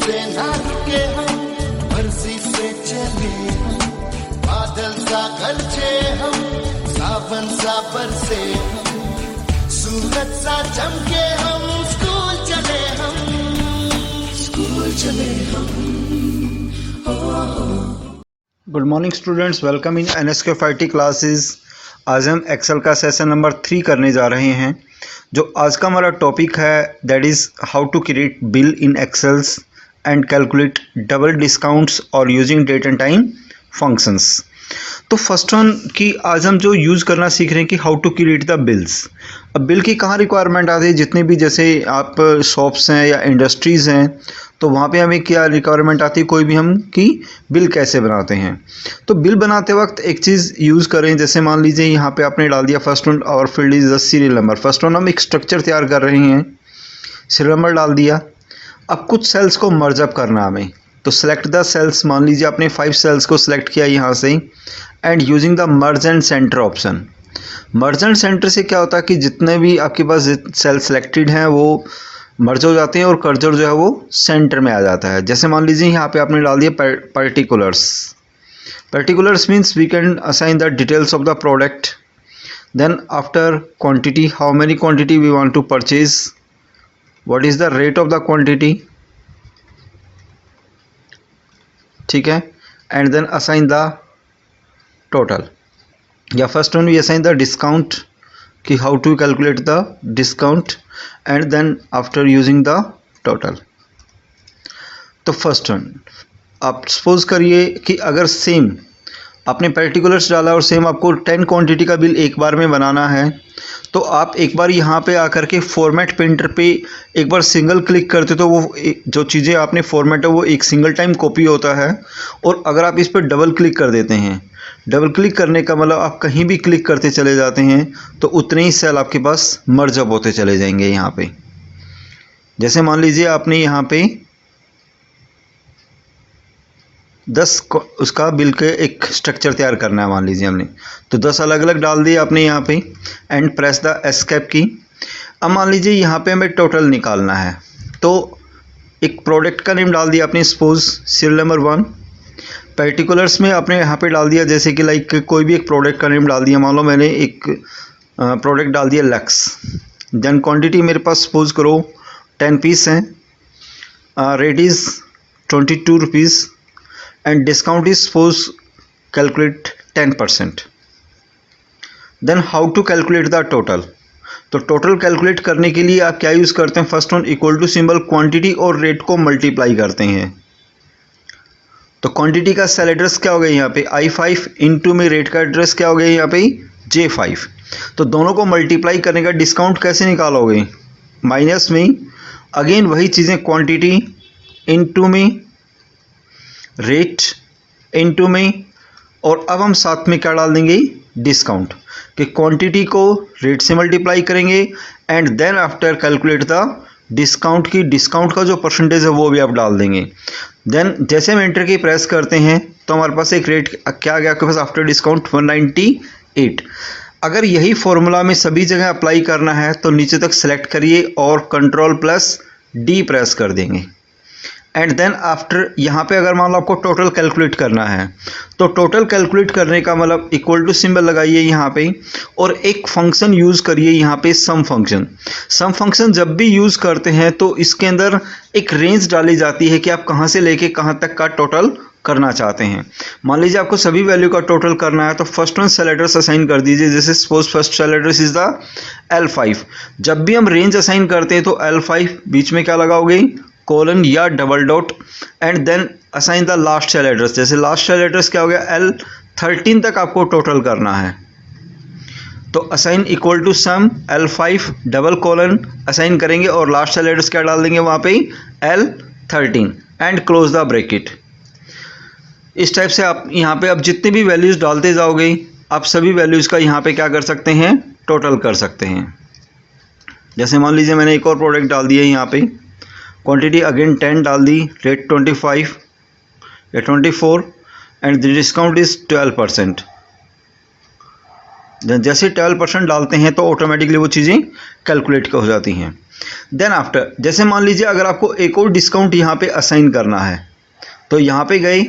से ना रुके हम, मर्जी से चले हम, बादल सा गरजे हम, सावन सा बरसे हम, सूरज सा चमके हम, स्कूल चले हम, स्कूल चले हम। Good morning students, welcome in NSQFIT classes. आज हम एक्सेल का सेशन नंबर 3 करने जा रहे हैं। जो आज का हमारा टॉपिक है that is how to create bill in Excels and calculate double discounts और using date and time functions. तो फर्स्ट वन कि आज हम जो यूज़ करना सीख रहे हैं कि how to create the bills. अब बिल की कहाँ रिक्वायरमेंट आती है, जितने भी जैसे आप शॉप्स हैं या इंडस्ट्रीज़ हैं तो वहाँ पे हमें क्या रिक्वायरमेंट आती है, कोई भी हम कि बिल कैसे बनाते हैं। तो बिल बनाते वक्त एक चीज़ यूज़ करें, जैसे मान लीजिए यहाँ पे आपने डाल दिया फर्स्ट वन और field is the serial number. First one हम एक स्ट्रक्चर तैयार कर रहे हैं, सीरियल नंबर डाल दिया। अब कुछ सेल्स को मर्ज अप करना हमें, तो सेलेक्ट द सेल्स। मान लीजिए आपने 5 सेल्स को सिलेक्ट किया यहाँ से and using the merge and centre option. Merge and centre से क्या होता है कि जितने भी आपके पास सेल सिलेक्टेड हैं वो मर्ज हो जाते हैं और कर्सर जो है वो सेंटर में आ जाता है। जैसे मान लीजिए यहाँ पे आपने डाल दिया particulars. Particulars means we can assign the details of the product. Then after quantity, how many quantity we want to purchase, what is the rate of the quantity, ठीक है। And then assign the total, या first one we assign the discount कि how to calculate the discount and then after using the total. तो first one आप suppose करिए कि अगर same आपने पर्टिकुलर्स डाला और सेम आपको 10 क्वांटिटी का बिल एक बार में बनाना है, तो आप एक बार यहाँ पे आकर के फॉर्मेट प्रिंटर पे एक बार सिंगल क्लिक करते तो वो जो चीज़ें आपने फॉर्मेट है वो एक सिंगल टाइम कॉपी होता है। और अगर आप इस पर डबल क्लिक कर देते हैं, डबल क्लिक करने का मतलब आप कहीं भी क्लिक करते चले जाते हैं तो उतने ही सेल आपके पास मर्ज अप होते चले जाएंगे। यहाँ पे जैसे मान लीजिए आपने यहाँ पे 10 उसका बिल के एक स्ट्रक्चर तैयार करना है, मान लीजिए हमने तो 10 अलग अलग डाल दिए आपने यहाँ पे एंड प्रेस द एस्केप की। अब मान लीजिए यहाँ पे हमें टोटल निकालना है, तो एक प्रोडक्ट का नेम डाल दिया आपने, सपोज सीरियल नंबर 1। पर्टिकुलर्स में आपने यहाँ पे डाल दिया जैसे कि लाइक कोई भी एक प्रोडक्ट का नेम डाल दिया, मान लो मैंने एक प्रोडक्ट डाल दिया लक्स। देन क्वांटिटी मेरे पास सपोज करो 10 पीस हैं, rate is 22 rupees and discount is suppose calculate 10%। Then how to calculate the total. तो टोटल कैलकुलेट करने के लिए आप क्या यूज़ करते हैं, first one equal to symbol quantity और रेट को मल्टीप्लाई करते हैं। तो क्वांटिटी का सेल एड्रेस क्या हो गया यहाँ पे I5 इंटू में रेट का एड्रेस क्या हो गया यहाँ पे J5। तो दोनों को मल्टीप्लाई करने का डिस्काउंट कैसे निकालोगे, माइनस में अगेन वही चीज़ें, क्वांटिटी इंटू में रेट इंटू में, और अब हम साथ में क्या डाल देंगे डिस्काउंट, कि क्वांटिटी को रेट से मल्टीप्लाई करेंगे and then after calculate the discount की, डिस्काउंट का जो परसेंटेज है वो भी आप डाल देंगे। देन जैसे हम एंटर की प्रेस करते हैं तो हमारे पास एक रेट क्या आ गया आपके पास आफ्टर डिस्काउंट 198। अगर यही फॉर्मूला में सभी जगह अप्लाई करना है तो नीचे तक सेलेक्ट करिए और Ctrl+D प्रेस कर देंगे एंड देन आफ्टर यहाँ पे अगर मान लो आपको टोटल कैलकुलेट करना है तो टोटल कैलकुलेट करने का मतलब इक्वल टू सिंबल लगाइए यहाँ पे और एक फंक्शन यूज़ करिए यहाँ पे सम फंक्शन। सम फंक्शन जब भी यूज़ करते हैं तो इसके अंदर एक रेंज डाली जाती है कि आप कहाँ से लेके कहाँ तक का टोटल करना चाहते हैं। मान लीजिए आपको सभी वैल्यू का टोटल करना है तो first one cell address assign कर दीजिए, जैसे suppose first cell address is the L5। जब भी हम रेंज असाइन करते हैं तो L5 बीच में क्या लगाओगे कोलन या double dot and then assign the last cell address. जैसे लास्ट सेल एड्रेस क्या हो गया L13 तक आपको टोटल करना है तो assign equal to sum L5 double colon assign करेंगे और लास्ट सेल एड्रेस क्या डाल देंगे वहाँ पे L13 and close the bracket. इस टाइप से आप यहाँ पे अब जितने भी वैल्यूज़ डालते जाओगे आप सभी वैल्यूज़ का यहाँ पे क्या कर सकते हैं टोटल कर सकते हैं। जैसे मान लीजिए मैंने एक और प्रोडक्ट डाल दिया यहाँ पे, क्वांटिटी अगेन 10 डाल दी, रेट 25 या 24 एंड द डिस्काउंट इज 12%। जैसे 12% डालते हैं तो ऑटोमेटिकली वो चीज़ें कैलकुलेट हो जाती हैं। देन आफ्टर, जैसे मान लीजिए अगर आपको एक और डिस्काउंट यहाँ पे असाइन करना है तो यहाँ पे गए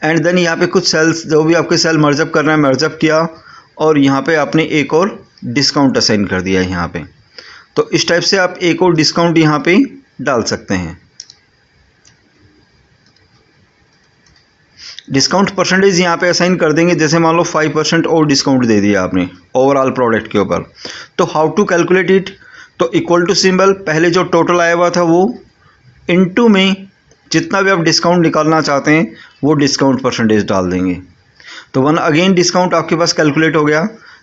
एंड देन यहाँ पे कुछ सेल्स जो भी आपके सेल मर्जअप करना है मर्जअप किया और यहाँ पे आपने एक और डिस्काउंट असाइन कर दिया है यहाँ पे। तो इस टाइप से आप एक और डिस्काउंट यहाँ पे डाल सकते हैं। डिस्काउंट परसेंटेज यहाँ पे असाइन कर देंगे, जैसे मान लो 5% और डिस्काउंट दे दिया आपने ओवरऑल प्रोडक्ट के ऊपर। तो हाउ टू कैलकुलेट इट, तो इक्वल टू सिंबल, पहले जो टोटल आया हुआ था वो इनटू में जितना भी आप डिस्काउंट निकालना चाहते हैं वो डिस्काउंट परसेंटेज डाल देंगे। तो वन अगेन डिस्काउंट आपके पास कैलकुलेट हो गया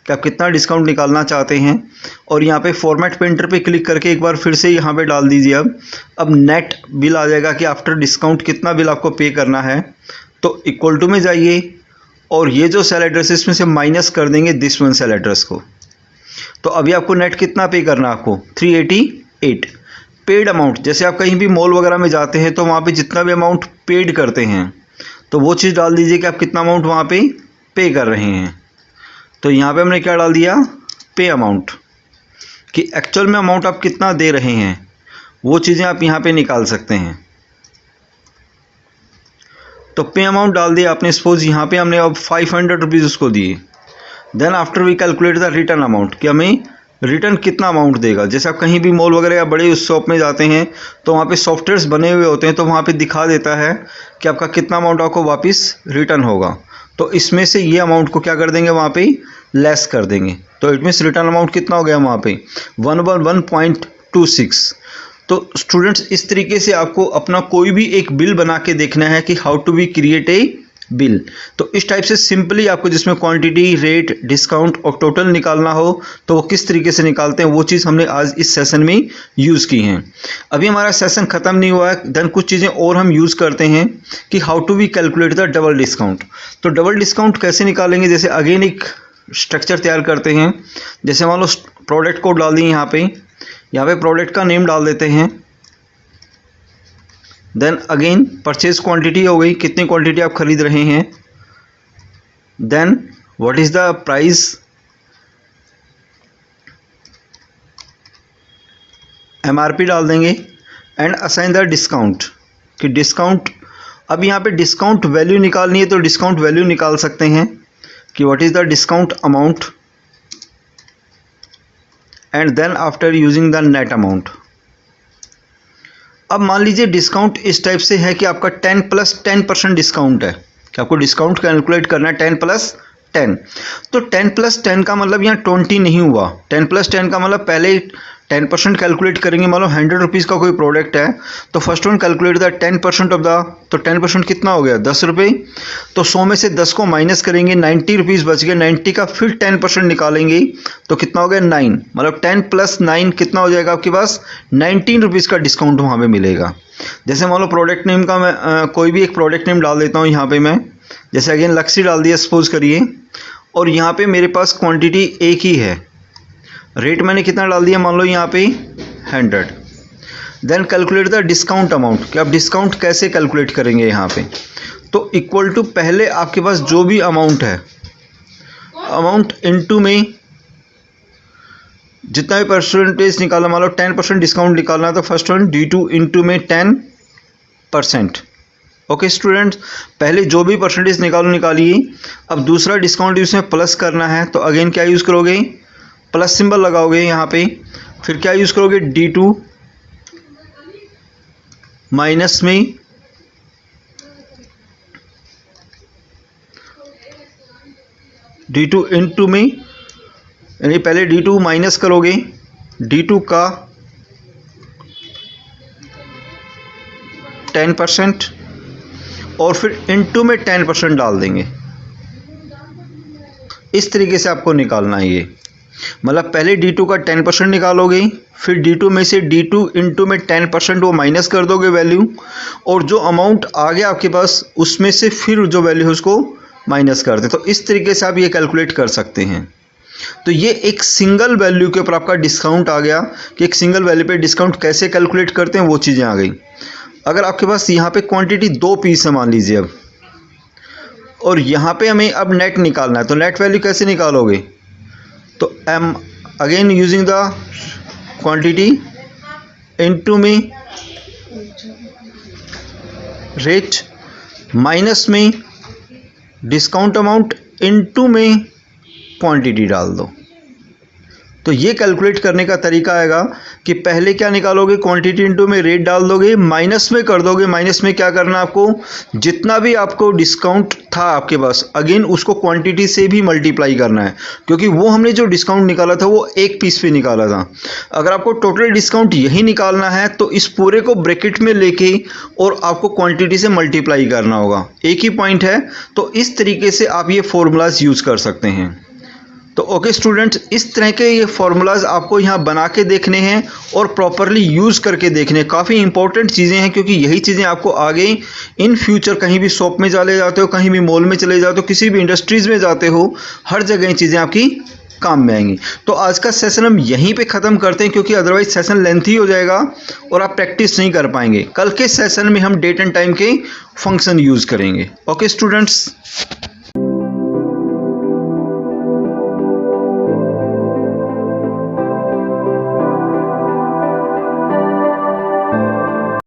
कि आप कितना डिस्काउंट निकालना चाहते हैं। और यहाँ पे फॉर्मेट पेंटर पे क्लिक करके एक बार फिर से यहाँ पे डाल दीजिए। अब नेट बिल आ जाएगा कि आफ्टर डिस्काउंट कितना बिल आपको पे करना है। तो इक्वल टू में जाइए और ये जो सेल एड्रेस इसमें से माइनस कर देंगे दिस वन सेल एड्रेस को। तो अभी आपको नेट कितना पे करना है, आपको 388 पेड अमाउंट। जैसे आप कहीं भी मॉल वगैरह में जाते हैं तो वहाँ पे जितना भी अमाउंट पेड करते हैं तो वो चीज़ डाल दीजिए कि आप कितना अमाउंट वहाँ पे कर रहे हैं। तो यहाँ पे हमने क्या डाल दिया, पे अमाउंट, कि एक्चुअल में अमाउंट आप कितना दे रहे हैं वो चीज़ें आप यहाँ पे निकाल सकते हैं। तो पे अमाउंट डाल दिया आपने, सपोज यहाँ पे हमने अब 500 रुपीज़ उसको दिए। Then after we calculate the return amount, कि हमें रिटर्न कितना अमाउंट देगा। जैसे आप कहीं भी मॉल वगैरह या बड़े उस शॉप में जाते हैं तो वहाँ पे सॉफ्टवेयर्स बने हुए होते हैं, तो वहाँ पे दिखा देता है कि आपका कितना अमाउंट आपको वापस रिटर्न होगा। तो इसमें से ये अमाउंट को क्या कर देंगे, वहाँ पे लेस कर देंगे। तो इट मीन्स रिटर्न अमाउंट कितना हो गया वहाँ पे 111.26। तो स्टूडेंट्स इस तरीके से आपको अपना कोई भी एक बिल बना के देखना है कि how to be create a bill. तो इस टाइप से सिंपली आपको जिसमें क्वांटिटी, रेट, डिस्काउंट और टोटल निकालना हो तो वो किस तरीके से निकालते हैं वो चीज़ हमने आज इस सेशन में यूज़ की हैं। अभी हमारा सेशन ख़त्म नहीं हुआ है, देन कुछ चीज़ें और हम यूज़ करते हैं कि how to be calculate the double discount. तो डबल डिस्काउंट कैसे निकालेंगे, जैसे अगेन एक स्ट्रक्चर तैयार करते हैं। जैसे मान लो प्रोडक्ट कोड डाल दिए, यहाँ पे प्रोडक्ट का नेम डाल देते हैं। देन अगेन परचेज क्वांटिटी हो गई, कितनी क्वांटिटी आप खरीद रहे हैं। Then what is the price, MRP डाल देंगे एंड असाइन द डिस्काउंट, कि डिस्काउंट, अब यहाँ पे डिस्काउंट वैल्यू निकालनी है तो डिस्काउंट वैल्यू निकाल सकते हैं कि what is the discount amount and then after using the net amount. अब मान लीजिए डिस्काउंट इस टाइप से है कि आपका 10 + 10% डिस्काउंट है, कि आपको डिस्काउंट कैलकुलेट करना है 10 + 10। तो 10 + 10 का मतलब यहाँ 20 नहीं हुआ। 10 + 10 का मतलब पहले 10% कैलकुलेट करेंगे। मान लो 100 रुपीज़ का कोई प्रोडक्ट है तो first one calculate the 10% of the, तो 10% कितना हो गया 10 रुपये। तो 100 में से 10 को माइनस करेंगे, 90 रुपीज़ बच गए। 90 का फिर 10% निकालेंगे तो कितना हो गया 9, मतलब 10 + 9 कितना हो जाएगा आपके पास 19 रुपीज़ का डिस्काउंट वहाँ पे मिलेगा। जैसे मान लो प्रोडक्ट नेम का मैं कोई भी एक प्रोडक्ट नेम डाल देता हूँ यहाँ पे मैं, जैसे अगेन लक्सी डाल दिया सपोज करिए, और यहाँ पे मेरे पास क्वांटिटी एक ही है, रेट मैंने कितना डाल दिया मान लो यहाँ पे 100। Then calculate the discount amount, कि आप डिस्काउंट कैसे कैलकुलेट करेंगे यहाँ पे। तो इक्वल टू पहले आपके पास जो भी अमाउंट है, अमाउंट इनटू में जितना भी परसेंटेज निकालना, मान लो 10% डिस्काउंट निकालना है तो फर्स्ट वन D2 इंटू में 10%। ओके स्टूडेंट्स, पहले जो भी परसेंटेज निकालिए। अब दूसरा डिस्काउंट इसमें प्लस करना है तो अगेन क्या यूज़ करोगे, प्लस सिंबल लगाओगे यहाँ पे, फिर क्या यूज़ करोगे D2 माइनस में D2 इंटू में, यानी पहले D2 माइनस करोगे, D2 का 10% और फिर इंटू में 10% डाल देंगे। इस तरीके से आपको निकालना है ये, मतलब पहले D2 का 10% निकालोगे, फिर D2 में से D2 इंटू में 10% वो माइनस कर दोगे वैल्यू, और जो अमाउंट आ गया आपके पास उसमें से फिर जो वैल्यू है उसको माइनस कर दे। तो इस तरीके से आप ये कैलकुलेट कर सकते हैं। तो ये एक सिंगल वैल्यू के ऊपर आपका डिस्काउंट आ गया, कि एक सिंगल वैल्यू पे डिस्काउंट कैसे कैलकुलेट करते हैं वो चीज़ें आ गई। अगर आपके पास यहाँ पे क्वांटिटी 2 पीस है मान लीजिए अब, और यहाँ पे हमें अब नेट निकालना है, तो नेट वैल्यू कैसे निकालोगे, तो M again using the quantity into में रेट माइनस में डिस्काउंट अमाउंट इनटू में क्वांटिटी डाल दो। तो ये कैलकुलेट करने का तरीका आएगा कि पहले क्या निकालोगे, क्वांटिटी इनटू में रेट डाल दोगे, माइनस में कर दोगे। माइनस में क्या करना है आपको, जितना भी आपको डिस्काउंट था आपके पास अगेन उसको क्वांटिटी से भी मल्टीप्लाई करना है, क्योंकि वो हमने जो डिस्काउंट निकाला था वो एक पीस पे निकाला था। अगर आपको टोटल डिस्काउंट यही निकालना है तो इस पूरे को ब्रैकेट में लेके और आपको क्वांटिटी से मल्टीप्लाई करना होगा। एक ही पॉइंट है, तो इस तरीके से आप ये फॉर्मूलाज यूज़ कर सकते हैं। तो ओके स्टूडेंट्स, इस तरह के ये फार्मूलाज आपको यहाँ बना के देखने हैं और प्रॉपरली यूज़ करके देखने हैं। काफ़ी इंपॉर्टेंट चीज़ें हैं, क्योंकि यही चीज़ें आपको आगे इन फ्यूचर कहीं भी शॉप में चले जाते हो, कहीं भी मॉल में चले जाते हो, किसी भी इंडस्ट्रीज़ में जाते हो, हर जगह ये चीज़ें आपकी काम में आएंगी। तो आज का सेशन हम यहीं पे ख़त्म करते हैं, क्योंकि अदरवाइज सेशन लेंथी हो जाएगा और आप प्रैक्टिस नहीं कर पाएंगे। कल के सेशन में हम डेट एंड टाइम के फंक्शन यूज़ करेंगे। Okay students.